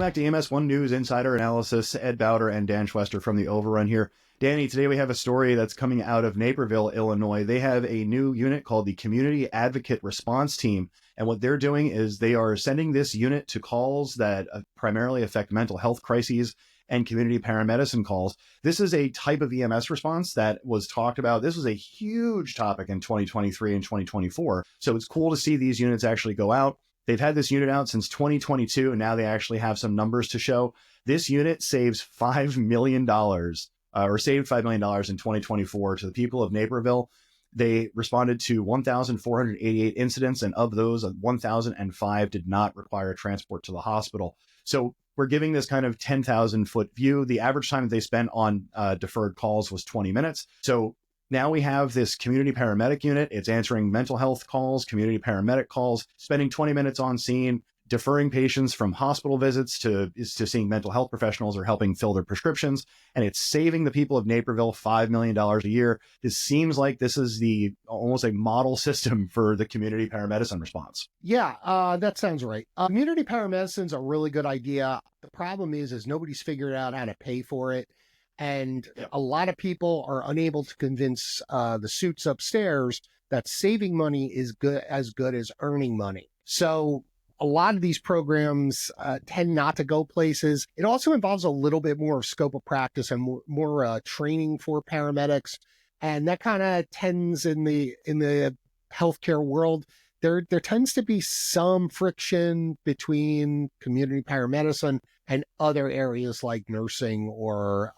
back to EMS One News Insider Analysis. Ed Bauter and Dan Schwester from the Overrun here. Danny, today we have a story that's coming out of Naperville, Illinois. They have a new unit called the Community Advocate Response Team. And what they're doing is they are sending this unit to calls that primarily affect mental health crises and community paramedicine calls. This is a type of EMS response that was talked about. This was a huge topic in 2023 and 2024. So it's cool to see these units actually go out. They've had this unit out since 2022, and now they actually have some numbers to show. This unit saves $5 million, or saved $5 million in 2024 to the people of Naperville. They responded to 1,488 incidents, and of those, 1,005 did not require transport to the hospital. So we're giving this kind of 10,000 foot view. The average time that they spent on deferred calls was 20 minutes. So now we have this community paramedic unit. It's answering mental health calls, community paramedic calls, spending 20 minutes on scene, deferring patients from hospital visits to seeing mental health professionals or helping fill their prescriptions. And it's saving the people of Naperville $5 million a year. This seems like this is almost a model system for the community paramedicine response. Yeah, that sounds right. Community paramedicine is a really good idea. The problem is nobody's figured out how to pay for it. And a lot of people are unable to convince the suits upstairs that saving money is as good as earning money. So a lot of these programs tend not to go places. It also involves a little bit more scope of practice and more training for paramedics. And that kind of tends in the healthcare world. There tends to be some friction between community paramedicine and other areas like nursing or,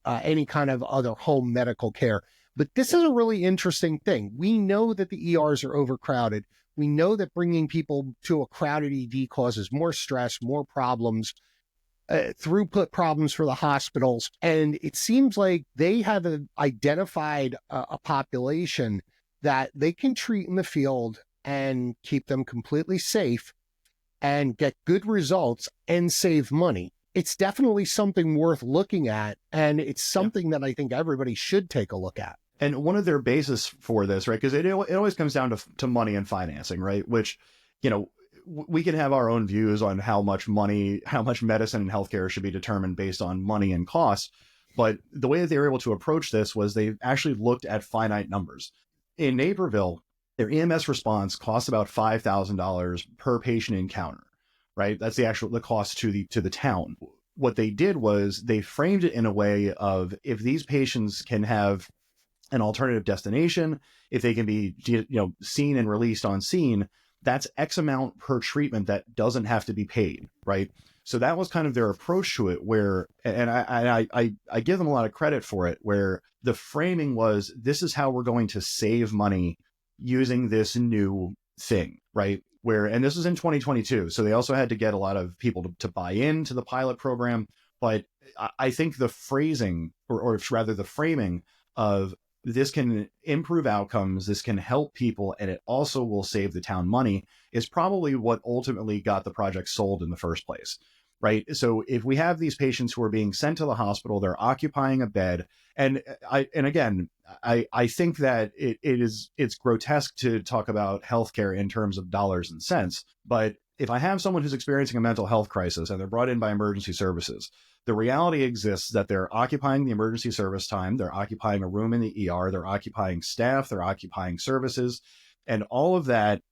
any kind of other home medical care. But this is a really interesting thing. We know that the ERs are overcrowded. We know that bringing people to a crowded ED causes more stress, more problems, throughput problems for the hospitals. And it seems like they have identified a population that they can treat in the field and keep them completely safe and get good results and save money. It's definitely something worth looking at. And it's something that I think everybody should take a look at. And one of their basis for this, right, because it always comes down to money and financing, right, which, we can have our own views on how much medicine and healthcare should be determined based on money and costs. But the way that they were able to approach this was they actually looked at finite numbers. In Naperville, their EMS response costs about $5,000 per patient encounter, right? That's the cost to the town. What they did was they framed it in a way of, if these patients can have an alternative destination, if they can be, seen and released on scene, that's X amount per treatment that doesn't have to be paid, right? So that was kind of their approach to it, where, and I give them a lot of credit for it, where the framing was, this is how we're going to save money using this new thing, right? And this was in 2022. So they also had to get a lot of people to buy into the pilot program. But I think the phrasing, or rather the framing of, this can improve outcomes, this can help people, and it also will save the town money, is probably what ultimately got the project sold in the first place, right? So if we have these patients who are being sent to the hospital, they're occupying a bed, and again, I think that it's grotesque to talk about healthcare in terms of dollars and cents, but if I have someone who's experiencing a mental health crisis and they're brought in by emergency services, the reality exists that they're occupying the emergency service time, they're occupying a room in the ER, they're occupying staff, they're occupying services, and all of that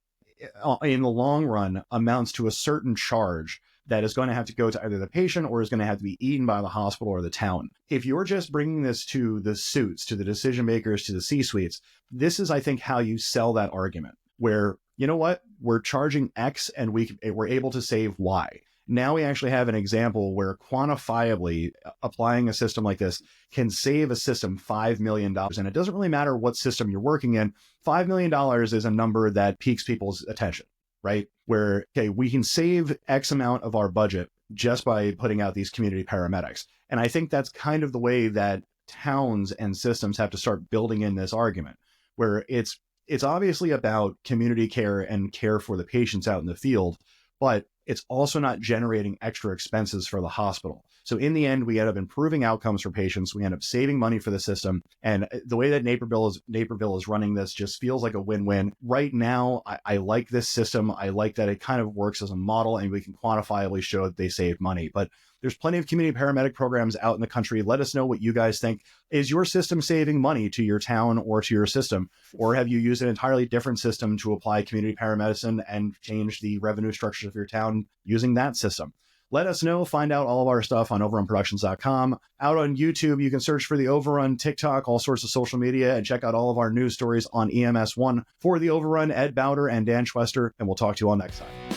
in the long run amounts to a certain charge that is going to have to go to either the patient or is going to have to be eaten by the hospital or the town. If you're just bringing this to the suits, to the decision makers, to the C-suites, this is, I think, how you sell that argument, where, you know what, we're charging X and we're able to save Y. Now we actually have an example where quantifiably applying a system like this can save a system $5 million. And it doesn't really matter what system you're working in. $5 million is a number that piques people's attention, right? Where, okay, we can save X amount of our budget just by putting out these community paramedics. And I think that's kind of the way that towns and systems have to start building in this argument, where it's obviously about community care and care for the patients out in the field, but it's also not generating extra expenses for the hospital. So in the end, we end up improving outcomes for patients. We end up saving money for the system. And the way that Naperville is running this just feels like a win-win. Right now, I like this system. I like that it kind of works as a model and we can quantifiably show that they save money. But there's plenty of community paramedic programs out in the country. Let us know what you guys think. Is your system saving money to your town or to your system? Or have you used an entirely different system to apply community paramedicine and change the revenue structures of your town using that system? Let us know. Find out all of our stuff on overrunproductions.com. Out on YouTube, you can search for the Overrun, TikTok, all sorts of social media, and check out all of our news stories on EMS1. For the Overrun, Ed Bauter and Dan Schwester, and we'll talk to you all next time.